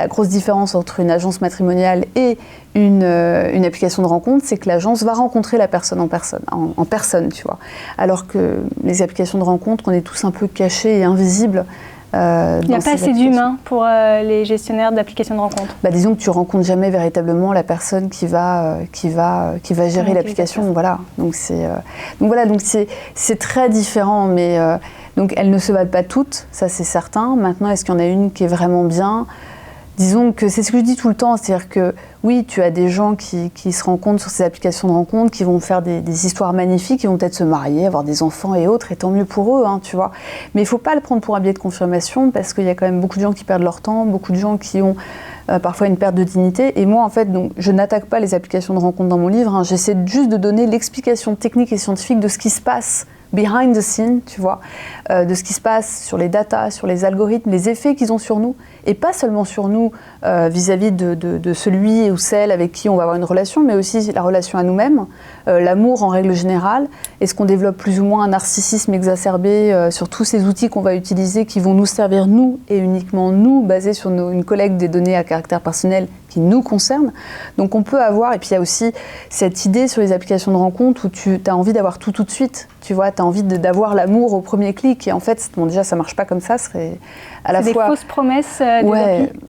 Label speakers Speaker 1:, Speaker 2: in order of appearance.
Speaker 1: la grosse différence entre une agence matrimoniale et une application de rencontre, c'est que l'agence va rencontrer la personne en personne, tu vois. Alors que les applications de rencontre, on est tous un peu cachés et invisibles.
Speaker 2: Il n'y a pas assez d'humains pour les gestionnaires d'applications de rencontre.
Speaker 1: Disons que tu rencontres jamais véritablement la personne qui va gérer l'application. Voilà. Donc c'est très différent, mais donc elles ne se battent pas toutes, ça c'est certain. Maintenant, est-ce qu'il y en a une qui est vraiment bien ? Disons que c'est ce que je dis tout le temps, c'est-à-dire que oui, tu as des gens qui se rencontrent sur ces applications de rencontres, qui vont faire des histoires magnifiques, qui vont peut-être se marier, avoir des enfants et autres, et tant mieux pour eux, tu vois. Mais il ne faut pas le prendre pour un biais de confirmation, parce qu'il y a quand même beaucoup de gens qui perdent leur temps, beaucoup de gens qui ont parfois une perte de dignité. Et moi, en fait, donc, je n'attaque pas les applications de rencontres dans mon livre, j'essaie juste de donner l'explication technique et scientifique de ce qui se passe behind the scene, tu vois, de ce qui se passe sur les datas, sur les algorithmes, les effets qu'ils ont sur nous, et pas seulement sur nous vis-à-vis de celui ou celle avec qui on va avoir une relation, mais aussi la relation à nous-mêmes, l'amour en règle générale. Est-ce qu'on développe plus ou moins un narcissisme exacerbé sur tous ces outils qu'on va utiliser qui vont nous servir nous et uniquement nous, basés sur une collecte des données à caractère personnel qui nous concernent. Donc on peut avoir, et puis il y a aussi cette idée sur les applications de rencontre où tu as envie d'avoir tout de suite, tu vois, tu as envie d'avoir l'amour au premier clic, et en fait, bon, déjà ça marche pas comme ça, ce serait à la fois...
Speaker 2: des fausses promesses.
Speaker 1: Ouais,